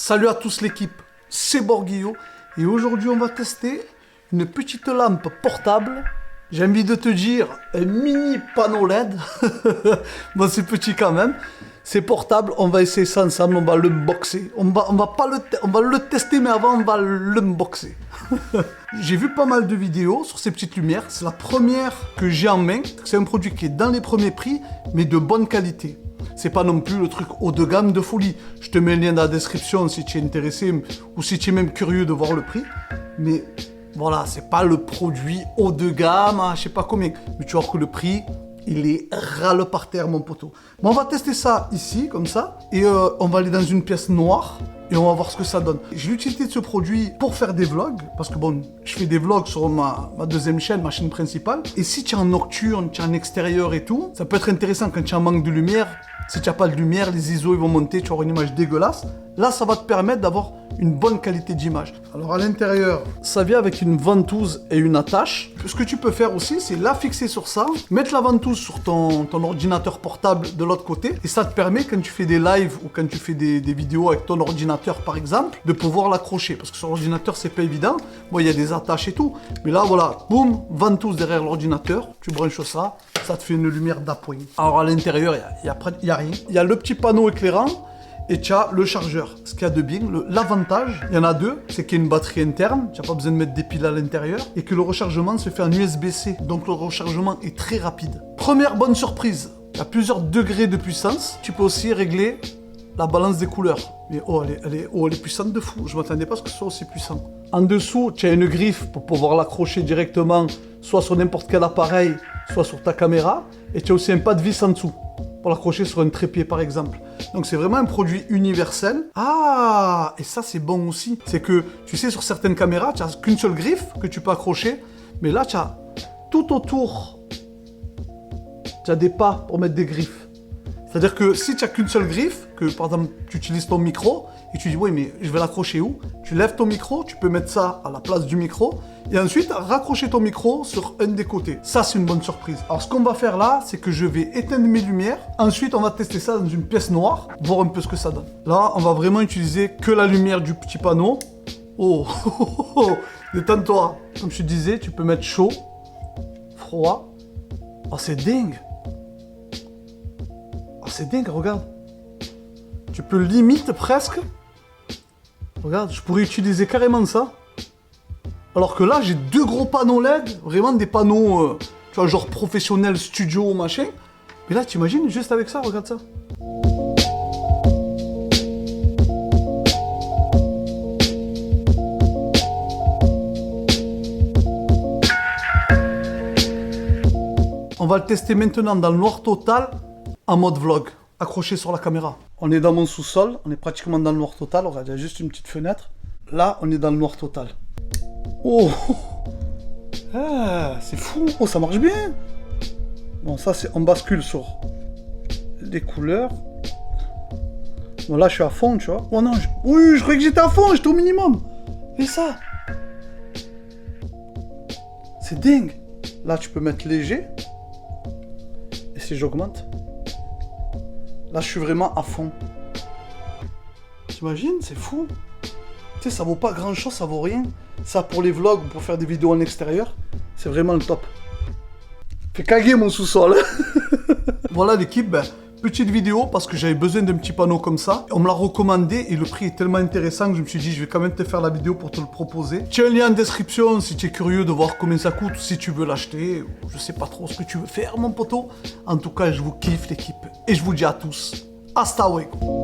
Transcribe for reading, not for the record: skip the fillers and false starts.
Salut à tous l'équipe, c'est Borguillo et aujourd'hui on va tester une petite lampe portable. J'ai envie de te dire un mini panneau LED. Bon, c'est petit quand même. C'est portable, on va essayer ça ensemble, on va l'unboxer. On va le tester, mais avant on va l'unboxer. J'ai vu pas mal de vidéos sur ces petites lumières. C'est la première que j'ai en main. C'est un produit qui est dans les premiers prix, mais de bonne qualité. C'est pas non plus le truc haut de gamme de folie. Je te mets le lien dans la description si tu es intéressé ou si tu es même curieux de voir le prix. Mais voilà, c'est pas le produit haut de gamme, je sais pas combien. Mais tu vois que le prix, il est râle par terre, mon poteau. Bon, on va tester ça ici, comme ça. Et on va aller dans une pièce noire. Et on va voir ce que ça donne. J'ai l'utilité de ce produit pour faire des vlogs. Parce que bon, je fais des vlogs sur ma deuxième chaîne, ma chaîne principale. Et si tu es en nocturne, tu es en extérieur et tout, ça peut être intéressant quand tu as un manque de lumière. Si tu n'as pas de lumière, les ISO ils vont monter, tu auras une image dégueulasse. Là, ça va te permettre d'avoir une bonne qualité d'image. Alors à l'intérieur, ça vient avec une ventouse et une attache. Ce que tu peux faire aussi, c'est la fixer sur ça, mettre la ventouse sur ton ordinateur portable de l'autre côté. Et ça te permet, quand tu fais des lives ou quand tu fais des vidéos avec ton ordinateur par exemple, de pouvoir l'accrocher. Parce que sur l'ordinateur, c'est pas évident. Bon, il y a des attaches et tout. Mais là, voilà, boum, ventouse derrière l'ordinateur. Tu branches ça, ça te fait une lumière d'appoint. Alors à l'intérieur, il y a rien. Il y a le petit panneau éclairant. Et tu as le chargeur. Ce qu'il y a de bien, l'avantage, il y en a deux, c'est qu'il y a une batterie interne, tu n'as pas besoin de mettre des piles à l'intérieur, et que le rechargement se fait en USB-C. Donc le rechargement est très rapide. Première bonne surprise, il y a plusieurs degrés de puissance. Tu peux aussi régler la balance des couleurs. Mais elle est puissante de fou. Je ne m'attendais pas à ce que ce soit aussi puissant. En dessous, tu as une griffe pour pouvoir l'accrocher directement, soit sur n'importe quel appareil, soit sur ta caméra. Et tu as aussi un pas de vis en dessous, pour l'accrocher sur un trépied par exemple. Donc c'est vraiment un produit universel. Ah, et ça c'est bon aussi. C'est que, tu sais, sur certaines caméras, tu n'as qu'une seule griffe que tu peux accrocher. Mais là, tu as tout autour, tu as des pas pour mettre des griffes. C'est-à-dire que si tu n'as qu'une seule griffe, que par exemple tu utilises ton micro, et tu dis oui mais je vais l'accrocher où? Tu lèves ton micro, tu peux mettre ça à la place du micro, et ensuite raccrocher ton micro sur un des côtés. Ça c'est une bonne surprise. Alors ce qu'on va faire là, c'est que je vais éteindre mes lumières, ensuite on va tester ça dans une pièce noire, voir un peu ce que ça donne. Là on va vraiment utiliser que la lumière du petit panneau. Oh, détends-toi. Comme je te disais, tu peux mettre chaud, froid. Oh c'est dingue. Oh, c'est dingue, regarde. Tu peux limite presque. Regarde, je pourrais utiliser carrément ça. Alors que là, j'ai deux gros panneaux LED. Vraiment des panneaux, tu vois, genre professionnel, studio, machin. Mais là, t'imagines, juste avec ça, regarde ça. On va le tester maintenant dans le noir total, en mode vlog, accroché sur la caméra. On est dans mon sous-sol, on est pratiquement dans le noir total. Regarde, il y a juste une petite fenêtre. Là, on est dans le noir total. Oh, ah, c'est fou. Oh, ça marche bien. Bon, ça, c'est on bascule sur les couleurs. Bon, là, je suis à fond, tu vois. Oh non, oui, je croyais que j'étais à fond, j'étais au minimum. Et ça, c'est dingue. Là, tu peux mettre léger. Et si j'augmente, là, je suis vraiment à fond. T'imagines, c'est fou. Tu sais, ça vaut pas grand chose, ça vaut rien. Ça, pour les vlogs ou pour faire des vidéos en extérieur, c'est vraiment le top. Fait caguer mon sous-sol. Voilà l'équipe, petite vidéo parce que j'avais besoin d'un petit panneau comme ça. On me l'a recommandé et le prix est tellement intéressant que je me suis dit, je vais quand même te faire la vidéo pour te le proposer. Tu as un lien en description si tu es curieux de voir combien ça coûte, si tu veux l'acheter. Je sais pas trop ce que tu veux faire, mon poteau. En tout cas, je vous kiffe l'équipe. Et je vous dis à tous, hasta luego.